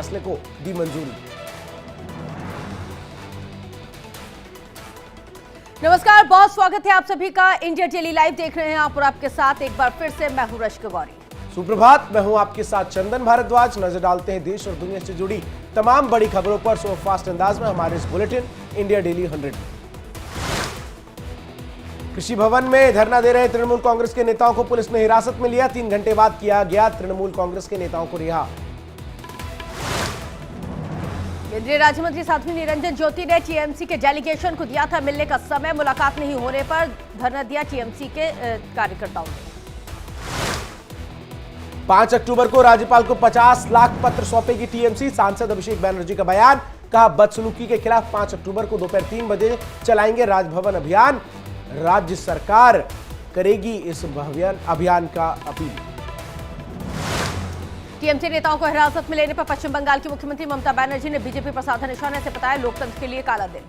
फैसले को दी मंजूरी। नमस्कार, बहुत स्वागत है आप सभी का। इंडिया डेली लाइव देख रहे हैं आप और आपके साथ एक बार फिर से मैं हूं रश्क गौरी। सुप्रभात, मैं हूं आपके साथ चंदन भारद्वाज। नजर डालते हैं देश और दुनिया से जुड़ी तमाम बड़ी खबरों पर सुपरफास्ट अंदाज में हमारे इस बुलेटिन इंडिया डेली 100। कृषि भवन में धरना दे रहे तृणमूल कांग्रेस के नेताओं को पुलिस ने हिरासत में लिया। 3 घंटे बाद किया गया तृणमूल कांग्रेस के नेताओं को रिहा। केंद्रीय राज्य मंत्री साध्वी निरंजन ज्योति ने टीएमसी के डेलीगेशन को दिया था मिलने का समय। मुलाकात नहीं होने पर धरना दिया टीएमसी के कार्यकर्ताओं ने। 5 अक्टूबर को राज्यपाल को 50 लाख पत्र सौंपेगी टीएमसी। सांसद अभिषेक बैनर्जी का बयान, कहा बदसलूकी के खिलाफ 5 अक्टूबर को दोपहर 3 बजे चलाएंगे राजभवन अभियान। राज्य सरकार करेगी इस अभियान का अपील। टीएमसी नेताओं को हिरासत में लेने पर पश्चिम बंगाल की मुख्यमंत्री ममता बनर्जी ने बीजेपी पर साधा निशाना से बताया लोकतंत्र के लिए काला दिन।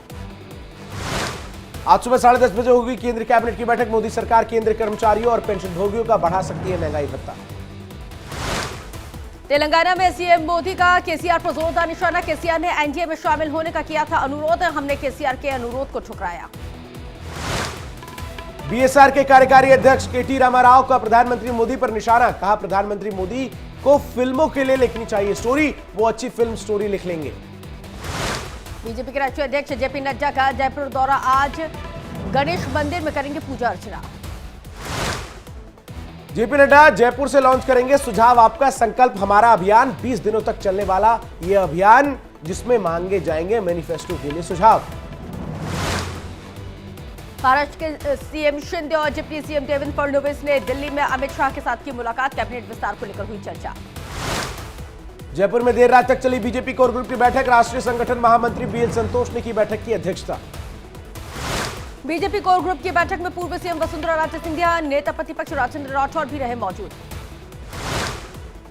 आज सुबह 10:30 बजे होगी केंद्रीय कैबिनेट की बैठक। मोदी सरकार केंद्रीय कर्मचारियों और पेंशन भोगियों का बढ़ा सकती है महंगाई भत्ता। तेलंगाना में सीएम मोदी का केसीआर पर जोरदार निशाना। केसीआर ने एनडीए में शामिल होने का किया था अनुरोध। हमने केसीआर के अनुरोध को ठुकराया। बीएसआर के कार्यकारी अध्यक्ष केटी रामाराव का प्रधानमंत्री मोदी पर निशाना। कहा प्रधानमंत्री मोदी को फिल्मों के लिए लिखनी चाहिए स्टोरी, वो अच्छी फिल्म स्टोरी लिख लेंगे। बीजेपी के राष्ट्रीय अध्यक्ष जेपी नड्डा का जयपुर दौरा। आज गणेश मंदिर में करेंगे पूजा अर्चना। जेपी नड्डा जयपुर से लॉन्च करेंगे सुझाव आपका संकल्प हमारा अभियान। 20 दिनों तक चलने वाला यह अभियान, जिसमें मांगे जाएंगे मैनिफेस्टो के लिए सुझाव। महाराष्ट्र के सीएम शिंदे और डिप्टी सीएम देवेंद्र फडणवीस ने दिल्ली में अमित शाह के साथ की मुलाकात। कैबिनेट विस्तार को लेकर हुई चर्चा। जयपुर में देर रात तक चली बीजेपी कोर ग्रुप की बैठक। राष्ट्रीय संगठन महामंत्री बीएल संतोष ने की बैठक की अध्यक्षता। बीजेपी कोर ग्रुप की बैठक में पूर्व सीएम वसुंधरा राजे सिंधिया, नेता प्रतिपक्ष राजेंद्र राठौड़ भी रहे मौजूद।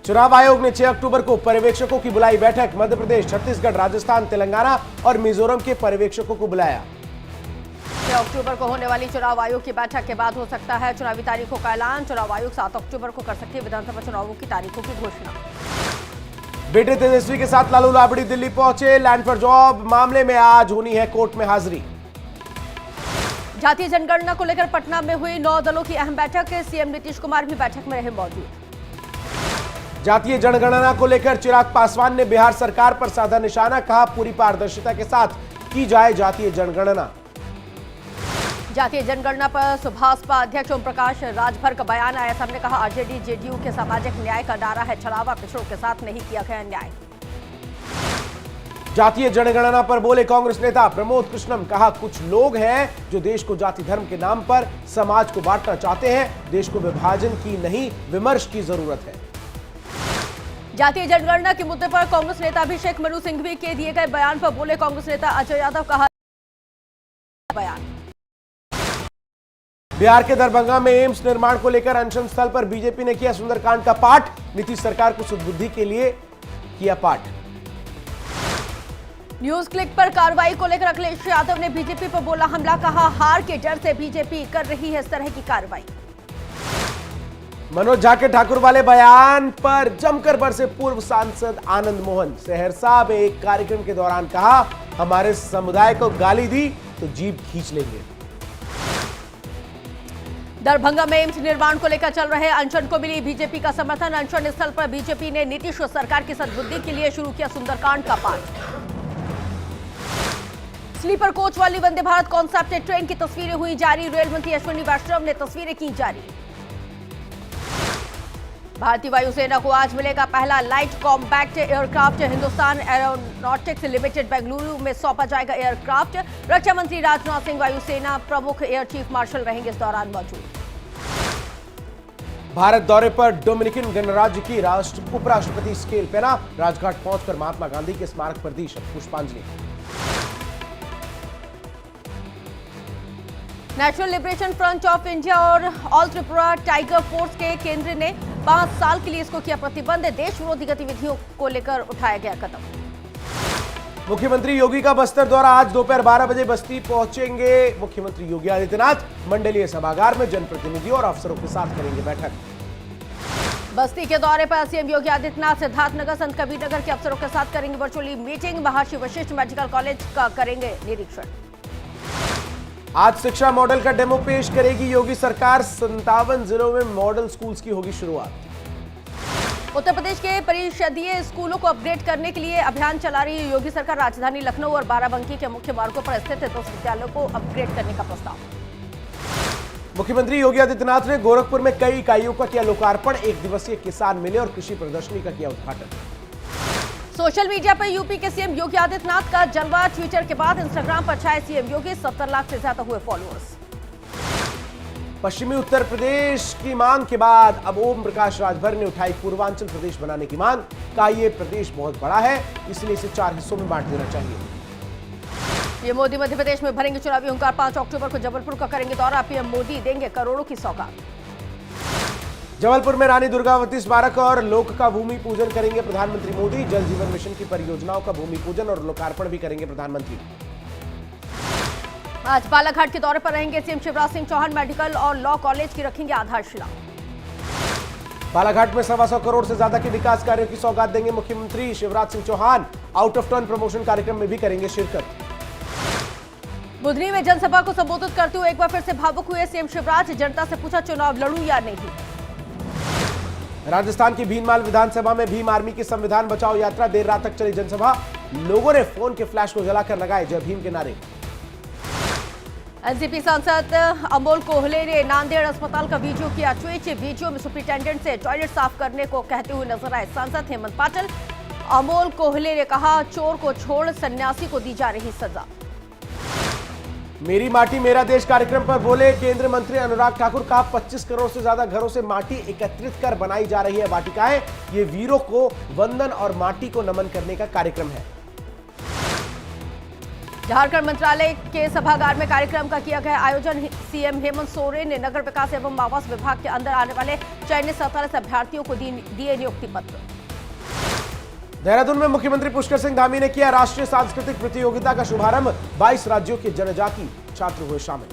चुनाव आयोग ने 6 अक्टूबर को पर्यवेक्षकों की बुलाई बैठक। मध्य प्रदेश, छत्तीसगढ़, राजस्थान, तेलंगाना और मिजोरम के पर्यवेक्षकों को बुलाया। 6 अक्टूबर को होने वाली चुनाव आयोग की बैठक के बाद हो सकता है चुनावी तारीखों का ऐलान। चुनाव आयोग 7 अक्टूबर को कर सकती है विधानसभा चुनावों की तारीखों की घोषणा। बेटे तेजस्वी के साथ लालू राबड़ी दिल्ली पहुंचे। लैंड फॉर जॉब मामले में आज होनी है कोर्ट में हाजिरी। जातीय जनगणना को लेकर पटना में हुई 9 दलों की अहम बैठक। सीएम नीतीश कुमार भी बैठक में रहे मौजूद। जातीय जनगणना को लेकर चिराग पासवान ने बिहार सरकार पर साधा निशाना। कहा पूरी पारदर्शिता के साथ की जाए जातीय जनगणना। जातीय जनगणना पर सुभाषपा अध्यक्ष ओम प्रकाश राजभर का बयान आया। सबने कहा आरजेडी जेडीयू के सामाजिक न्याय का नारा है छलावा, पिछड़ों के साथ नहीं किया गया न्याय। जातीय जनगणना पर बोले कांग्रेस नेता प्रमोद कृष्णम। कहा कुछ लोग हैं जो देश को जाति धर्म के नाम पर समाज को बांटना चाहते हैं। देश को विभाजन की नहीं विमर्श की जरूरत है। जातीय जनगणना के मुद्दे पर कांग्रेस नेता अभिषेक मनु सिंघवी के दिए गए बयान पर बोले कांग्रेस नेता अजय यादव। कहा बयान बिहार के दरभंगा में एम्स निर्माण को लेकर अनशन स्थल पर बीजेपी ने किया सुंदरकांड का पाठ। नीतीश सरकार को सुदबुद्धि के लिए किया पाठ। न्यूज क्लिक पर कार्रवाई को लेकर अखिलेश यादव ने बीजेपी पर बोला हमला। कहा हार के डर से बीजेपी कर रही है इस तरह की कार्रवाई। मनोज झा के ठाकुर वाले बयान पर जमकर बरसे पूर्व सांसद आनंद मोहन। सहरसा में एक कार्यक्रम के दौरान कहा हमारे समुदाय को गाली दी तो जीभ खींच लेंगे। दरभंगा में एम्स निर्माण को लेकर चल रहे अनशन को मिली बीजेपी का समर्थन। अनशन स्थल पर बीजेपी ने नीतीश सरकार की सद्बुद्धि के लिए शुरू किया सुंदरकांड का पाठ। स्लीपर कोच वाली वंदे भारत कॉन्सेप्ट ट्रेन की तस्वीरें हुई जारी। रेल मंत्री अश्विनी वैष्णव ने तस्वीरें की जारी। भारतीय वायुसेना को आज मिलेगा पहला light compact aircraft. Hindustan aeronautics limited Bengaluru में सौंपा जाएगा एयरक्राफ्ट। रक्षा मंत्री राजनाथ सिंह वायुसेना प्रमुख एयर चीफ मार्शल रहेंगे इस दौरान मौजूद। भारत दौरे पर डोमिनिकन गणराज्य की उपराष्ट्रपति स्केल पेना। राजघाट पहुंचकर महात्मा गांधी के स्मारक पर दी पुष्पांजलि। National liberation front of India और ऑल त्रिपुरा टाइगर फोर्स के केंद्र ने 5 साल के लिए इसको किया प्रतिबंध। देश विरोधी गतिविधियों को लेकर उठाया गया कदम। मुख्यमंत्री योगी का बस्तर दौरा। आज दोपहर 12 बजे बस्ती पहुंचेंगे मुख्यमंत्री योगी आदित्यनाथ। मंडलीय सभागार में जनप्रतिनिधियों और अफसरों के साथ करेंगे बैठक। बस्ती के दौरे पर सीएम योगी आदित्यनाथ सिद्धार्थनगर संत कबीरनगर के अफसरों के साथ करेंगे वर्चुअली मीटिंग। महर्षि वशिष्ठ मेडिकल कॉलेज का करेंगे निरीक्षण। आज शिक्षा मॉडल का डेमो पेश करेगी योगी सरकार। 57 जिलों में मॉडल स्कूल्स की होगी शुरुआत। उत्तर प्रदेश के परिषदीय स्कूलों को अपग्रेड करने के लिए अभियान चला रही है योगी सरकार। राजधानी लखनऊ और बाराबंकी के मुख्य मार्गों पर स्थित 2 विद्यालयों को अपग्रेड करने का प्रस्ताव। मुख्यमंत्री योगी आदित्यनाथ ने गोरखपुर में कई इकाइयों का किया लोकार्पण। 1 दिवसीय किसान मेले और कृषि प्रदर्शनी का किया उद्घाटन। सोशल मीडिया पर यूपी के सीएम योगी आदित्यनाथ का जलवा। ट्विटर के बाद इंस्टाग्राम पर छाए सीएम योगी। 70 लाख से ज्यादा हुए फॉलोअर्स। पश्चिमी उत्तर प्रदेश की मांग के बाद अब ओम प्रकाश राजभर ने उठाई पूर्वांचल प्रदेश बनाने की मांग। कहा यह प्रदेश बहुत बड़ा है, इसलिए इसे 4 हिस्सों में बांट देना चाहिए। पीएम मोदी मध्य प्रदेश में भरेंगे चुनावी हुंकार। 5 अक्टूबर को जबलपुर का करेंगे दौरा। पीएम मोदी देंगे करोड़ों की सौगात। जबलपुर में रानी दुर्गावती स्मारक और लोक का भूमि पूजन करेंगे प्रधानमंत्री मोदी। जल जीवन मिशन की परियोजनाओं का भूमि पूजन और लोकार्पण भी करेंगे प्रधानमंत्री। आज बालाघाट के दौरे पर रहेंगे सीएम शिवराज सिंह चौहान। मेडिकल और लॉ कॉलेज की रखेंगे आधारशिला। बालाघाट में 125 करोड़ से ज्यादा के विकास कार्यों की सौगात देंगे मुख्यमंत्री Shivraj Singh Chouhan. Out of turn promotion कार्यक्रम में भी करेंगे शिरकत। बुधनी में जनसभा को संबोधित करते हुए एक बार फिर से भावुक हुए सीएम शिवराज। जनता से पूछा चुनाव लड़ूं या नहीं। राजस्थान की भीनमाल विधानसभा में भीम आर्मी की संविधान बचाओ यात्रा। देर रात तक चली जनसभा। लोगों ने फोन के फ्लैश को जलाकर लगाए जय भीम के नारे। एनसीपी सांसद अमोल कोहले ने नांदेड़ अस्पताल का वीडियो किया ट्वीट। वीडियो में सुपरिटेंडेंट से टॉयलेट साफ करने को कहते हुए नजर आए सांसद हेमंत पाटिल। अमोल कोहले ने कहा चोर को छोड़ सन्यासी को दी जा रही सजा। मेरी माटी मेरा देश कार्यक्रम पर बोले केंद्रीय मंत्री अनुराग ठाकुर। कहा 25 करोड़ से ज्यादा घरों से माटी एकत्रित कर बनाई जा रही है वाटिकाएं। ये वीरों को वंदन और माटी को नमन करने का कार्यक्रम है। झारखंड मंत्रालय के सभागार में कार्यक्रम का किया गया आयोजन। सीएम हेमंत सोरेन ने नगर विकास एवं आवास विभाग के अंदर आने वाले चयनित 47 अभ्यर्थियों को दिए नियुक्ति पत्र। देहरादून में मुख्यमंत्री पुष्कर सिंह धामी ने किया राष्ट्रीय सांस्कृतिक प्रतियोगिता का शुभारंभ। 22 राज्यों के जनजाति छात्र हुए शामिल।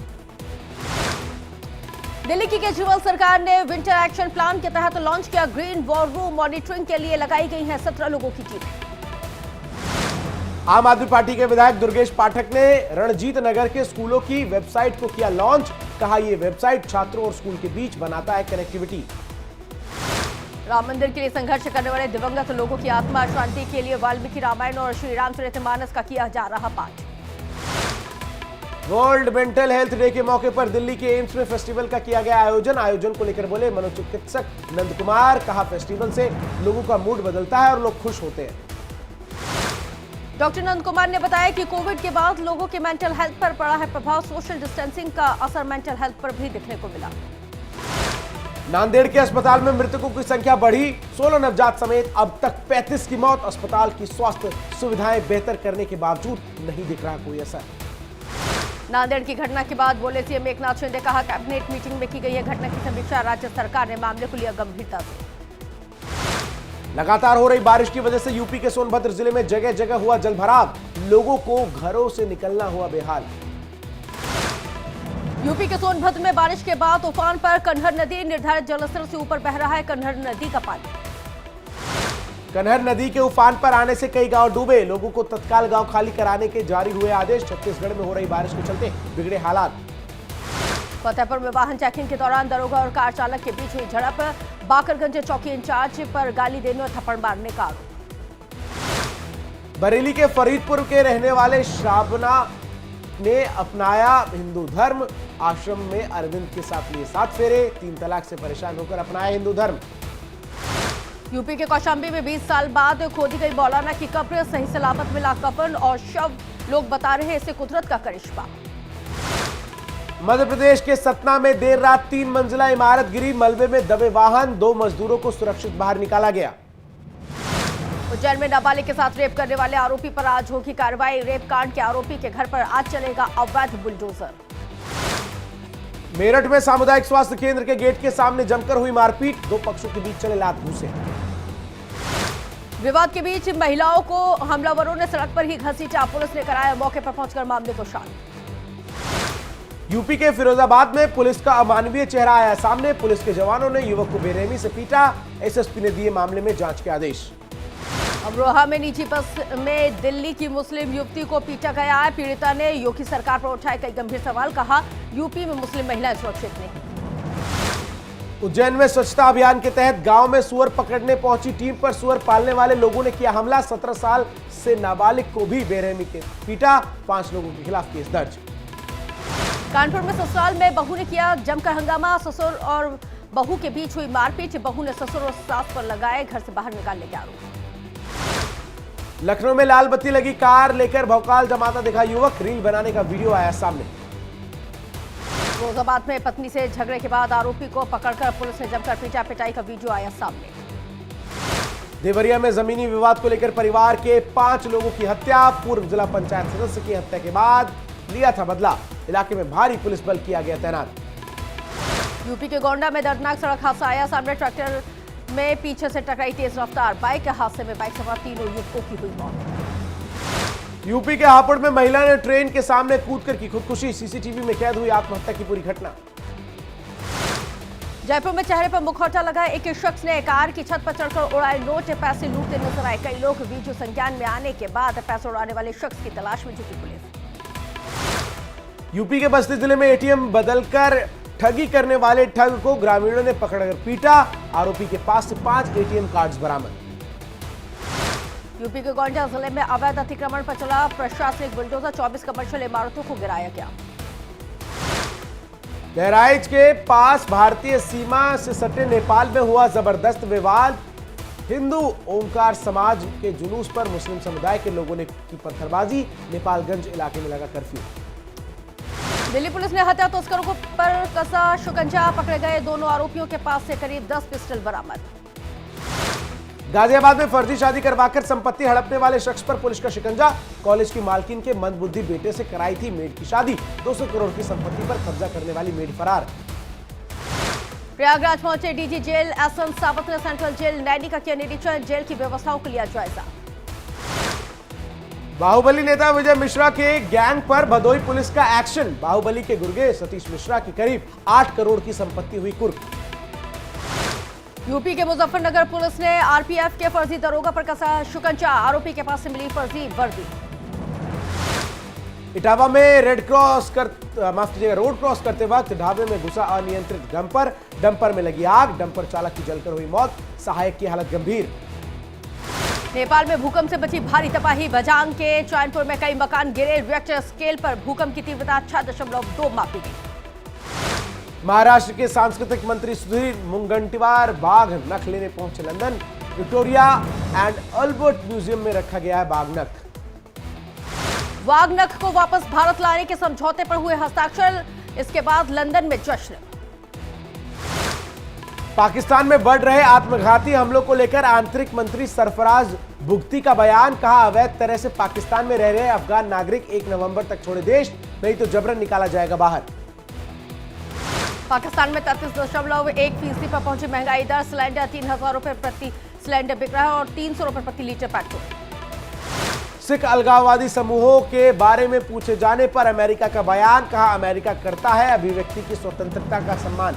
दिल्ली की केजरीवाल सरकार ने विंटर एक्शन प्लान के तहत लॉन्च किया ग्रीन वॉर रूम। मॉनिटरिंग के लिए लगाई गई है 17 लोगों की टीम। आम आदमी पार्टी के विधायक दुर्गेश पाठक ने रणजीत नगर के स्कूलों की वेबसाइट को किया लॉन्च। कहा यह वेबसाइट छात्रों और स्कूल के बीच बनाता है कनेक्टिविटी। राम मंदिर के लिए संघर्ष करने वाले दिवंगत लोगों की आत्मा शांति के लिए वाल्मीकि रामायण और श्री रामचरितमानस का किया जा रहा पाठ। वर्ल्ड मेंटल हेल्थ डे के मौके पर दिल्ली के एम्स में फेस्टिवल का किया गया आयोजन। आयोजन को लेकर बोले मनोचिकित्सक नंद कुमार। कहा फेस्टिवल से लोगों का मूड बदलता है और लोग खुश होते हैं। डॉक्टर नंद कुमार ने बताया कि कोविड के बाद लोगों के मेंटल हेल्थ पर पड़ा है प्रभाव। सोशल डिस्टेंसिंग का असर मेंटल हेल्थ पर भी दिखने को मिला। नांदेड़ के अस्पताल में मृतकों की संख्या बढ़ी। 16 नवजात समेत अब तक 35 की मौत। अस्पताल की स्वास्थ्य सुविधाएं बेहतर करने के बावजूद नहीं दिख रहा कोई असर। नांदेड़ की घटना के बाद बोले सीएम एकनाथ शिंदे। कहा कैबिनेट मीटिंग में की गई है घटना की समीक्षा। राज्य सरकार ने मामले को लिया गंभीरता से। लगातार हो रही बारिश की वजह से यूपी के सोनभद्र जिले में जगह जगह हुआ जलभराव। लोगों को घरों से निकलना हुआ बेहाल। यूपी के सोनभद्र में बारिश के बाद उफान पर कन्हर नदी। निर्धारित जलस्तर से ऊपर बह रहा है कन्हर नदी का पानी। कन्हर नदी के उफान पर आने से कई गांव डूबे। लोगों को तत्काल गांव खाली कराने के जारी हुए आदेश। छत्तीसगढ़ में हो रही बारिश के चलते बिगड़े हालात। फतेहपुर में वाहन चेकिंग के दौरान दरोगा और कार चालक के बीच हुई झड़प। बाकरगंज चौकी इंचार्ज पर गाली देने और थप्पड़ मारने का आरोप। बरेली के फरीदपुर के रहने वाले शाबना ने अपनाया हिंदू धर्म। आश्रम में अरविंद के साथ लिए 7 फेरे। 3 तलाक से परेशान होकर अपनाया हिंदू धर्म। यूपी के कौशाम्बी में 20 साल बाद खोदी गई मौलाना की कब्र। सही सलामत मिला कफन और शव। लोग बता रहे हैं इसे कुदरत का करिश्मा। मध्य प्रदेश के सतना में देर रात 3 मंजिला इमारत गिरी। मलबे में दबे वाहन। 2 मजदूरों को सुरक्षित बाहर निकाला गया। उज्जैन में नाबालिग के साथ रेप करने वाले आरोपी पर आज होगी कार्रवाई। रेप कांड के आरोपी के घर पर आज चलेगा अवैध बुलडोजर। मेरठ में सामुदायिक स्वास्थ्य केंद्र के गेट के सामने जमकर हुई मारपीट। 2 पक्षों के बीच चले लात घूंसे। विवाद के बीच महिलाओं को हमलावरों ने सड़क पर ही घसीटा। पुलिस ने कराया मौके पर पहुंचकर मामले को शांत। यूपी के फिरोजाबाद में पुलिस का अमानवीय चेहरा आया सामने। पुलिस के जवानों ने युवक को बेरहमी से पीटा। एसएसपी ने दिए मामले में जांच के आदेश। अमरोहा में निजी बस में दिल्ली की मुस्लिम युवती को पीटा गया है। पीड़िता ने योगी सरकार पर उठाए कई गंभीर सवाल। कहा, यूपी में मुस्लिम महिलाएं सुरक्षित नहीं। उज्जैन में स्वच्छता अभियान के तहत गांव में सुअर पकड़ने पहुंची टीम पर सुअर पालने वाले लोगों ने किया हमला। 17 साल से नाबालिग को भी बेरहमी के पीटा। 5 लोगों के खिलाफ केस दर्ज। कानपुर में ससुराल में बहू ने किया जमकर हंगामा। ससुर और बहू के बीच हुई मारपीट। बहू ने ससुर और सास पर लगाए घर से बाहर निकालने के आरोप। लखनऊ में लाल बत्ती लगी कार लेकर भौकाल जमाता दिखा युवक। रील बनाने का वीडियो आया सामने। फिरोजाबाद में पत्नी से झगड़े के बाद आरोपी को पकड़कर पुलिस ने जमकर पीटा। पिटाई का वीडियो आया सामने। देवरिया में जमीनी विवाद को लेकर परिवार के 5 लोगों की हत्या। पूर्व जिला पंचायत सदस्य की हत्या के बाद लिया था बदला। इलाके में भारी पुलिस बल किया गया तैनात। यूपी के गोंडा में दर्दनाक सड़क हादसा आया सामने। ट्रैक्टर में पीछे से टकराई तेज रफ्तार बाइक। हादसे में बाइक सवार 3 युवकों की हुई मौत। यूपी के हापुड़ में महिला ने ट्रेन के सामने कूदकर की खुदकुशी। सीसीटीवी में कैद हुई आत्महत्या की पूरी घटना। जयपुर में चेहरे पर मुखौटा लगाए एक शख्स ने कार की छत पर चढ़कर उड़ाए नोट। पैसे लूटते नजर आए कई लोग। वीडियो संज्ञान में आने के बाद पैसे उड़ाने वाले शख्स की तलाश में जुटी पुलिस। यूपी के बस्ती जिले में एटीएम बदलकर ठगी करने वाले ठग को ग्रामीणों ने पकड़कर पीटा। आरोपी के पास से 5 एटीएम कार्ड्स बरामद। यूपी के गोंडा जिले में अवैध अतिक्रमण पर चला प्रशासनिक बुलडोजर। 24 कमर्शियल इमारतों को गिराया गया। बहराइच के पास भारतीय सीमा से सटे नेपाल में हुआ जबरदस्त विवाद। हिंदू ओंकार समाज के जुलूस पर मुस्लिम समुदाय के लोगों ने की पत्थरबाजी। नेपालगंज इलाके में लगा कर्फ्यू। दिल्ली पुलिस ने हत्या तस्करों पर कसा शिकंजा। पकड़े गए दोनों आरोपियों के पास से करीब 10 पिस्टल बरामद। गाजियाबाद में फर्जी शादी करवाकर संपत्ति हड़पने वाले शख्स पर पुलिस का शिकंजा। कॉलेज की मालकिन के मंदबुद्धि बेटे से कराई थी मेड की शादी। 200 करोड़ की संपत्ति पर कब्जा करने वाली मेड फरार। प्रयागराज पहुंचे डीजी जेल एसएन सावंत ने सेंट्रल जेल नैनी का किया निरीक्षण। जेल की व्यवस्थाओं को लिया जायजा। बाहुबली नेता विजय मिश्रा के गैंग पर भदोई पुलिस का एक्शन। बाहुबली के गुर्गे सतीश मिश्रा की करीब 8 करोड़ की संपत्ति हुई कुर्क। यूपी के मुजफ्फरनगर पुलिस ने आरपीएफ के फर्जी दरोगा पर कसा शिकंजा। आरोपी के पास से मिली फर्जी वर्दी। इटावा में रोड क्रॉस करते वक्त ढाबे में घुसा अनियंत्रित डंपर में लगी आग। डंपर चालक की जलकर हुई मौत। सहायक की हालत गंभीर। नेपाल में भूकंप से बची भारी तबाही। बजांग के चैनपुर में कई मकान गिरे। रिएक्टर स्केल पर भूकंप की तीव्रता 6.2 मापी गई। महाराष्ट्र के सांस्कृतिक मंत्री सुधीर मुनगंटीवार बाघ नख लेने पहुंचे London. Victoria and Albert museum में रखा गया है बाघ नख। वाघ नख को वापस भारत लाने के समझौते पर हुए हस्ताक्षर। इसके बाद लंदन में जश्न। पाकिस्तान में बढ़ रहे आत्मघाती हमलों को लेकर आंतरिक मंत्री सरफराज बुगती का बयान। कहा, अवैध तरह से पाकिस्तान में रह रहे अफगान नागरिक 1 नवंबर तक छोड़े देश, नहीं तो जबरन निकाला जाएगा बाहर। पाकिस्तान में 33.1% पर पहुंची महंगाई दर। सिलेंडर 3000 रुपए प्रति सिलेंडर बिक रहा है और 300 रुपए प्रति लीटर पेट्रोल। सिख अलगाववादी समूहों के बारे में पूछे जाने पर अमेरिका का बयान। कहा, अमेरिका करता है अभिव्यक्ति की स्वतंत्रता का सम्मान।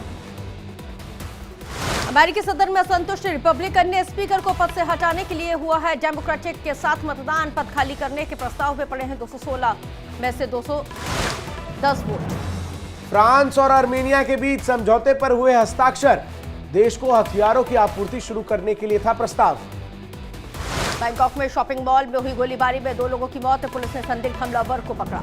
अमेरिकी सदन में असंतुष्ट रिपब्लिकन ने स्पीकर को पद से हटाने के लिए हुआ है डेमोक्रेटिक के साथ मतदान। पद खाली करने के प्रस्ताव में पड़े हैं 216 में से 210 वोट। फ्रांस और आर्मेनिया के बीच समझौते पर हुए हस्ताक्षर। देश को हथियारों की आपूर्ति शुरू करने के लिए था प्रस्ताव। बैंकॉक में शॉपिंग मॉल में हुई गोलीबारी में 2 लोगों की मौत। पुलिस ने संदिग्ध हमलावर को पकड़ा।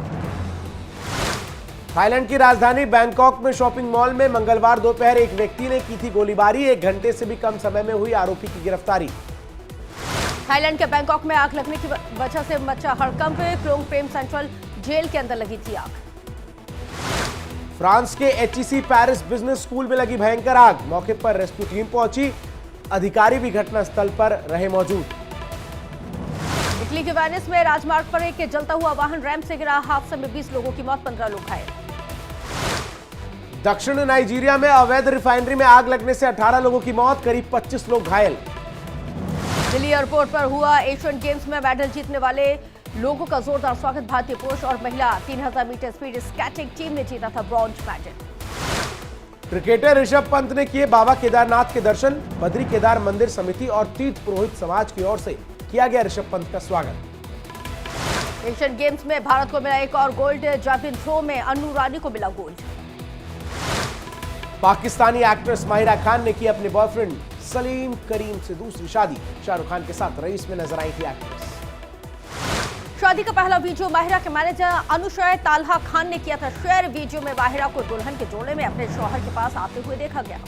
थाईलैंड की राजधानी बैंकॉक में शॉपिंग मॉल में मंगलवार दोपहर एक व्यक्ति ने की थी गोलीबारी। 1 घंटे से भी कम समय में हुई आरोपी की गिरफ्तारी। थाईलैंड के बैंकॉक में आग लगने की वजह से मचा हड़कंप। क्लोंग प्रेम सेंट्रल जेल के अंदर लगी थी आग। फ्रांस के एचईसी पेरिस बिजनेस स्कूल में लगी भयंकर आग। मौके पर रेस्क्यू टीम पहुंची। अधिकारी भी घटनास्थल पर रहे मौजूद। इटली के वेनिस में राजमार्ग पर एक जलता हुआ वाहन रैंप से गिरा। हादसे में 20 लोगों की मौत, 15 लोग घायल। दक्षिण नाइजीरिया में अवैध रिफाइनरी में आग लगने से 18 लोगों की मौत, करीब 25 लोग घायल। दिल्ली एयरपोर्ट पर हुआ एशियन गेम्स में मेडल जीतने वाले लोगों का जोरदार स्वागत। भारतीय पुरुष और महिला 3000 मीटर स्पीड स्केटिंग टीम ने जीता था bronze medal. Cricketer Rishabh Pant ने किए बाबा केदारनाथ के दर्शन। बद्री केदार मंदिर समिति और तीर्थ पुरोहित समाज की ओर से किया गया ऋषभ पंत का स्वागत। एशियन गेम्स में भारत को मिला एक और गोल्ड। जैवलिन थ्रो में अन्नू रानी को मिला गोल्ड। पाकिस्तानी एक्ट्रेस माहिरा खान ने की अपने बॉयफ्रेंड सलीम करीम से दूसरी शादी। शाहरुख खान के साथ रईस में नजर आई थी एक्ट्रेस। शादी का पहला वीडियो माहिरा के मैनेजर अनुशय ताल्हा खान ने किया था शेयर। वीडियो में माहिरा को दुल्हन के जोड़े में अपने शौहर के पास आते हुए देखा गया।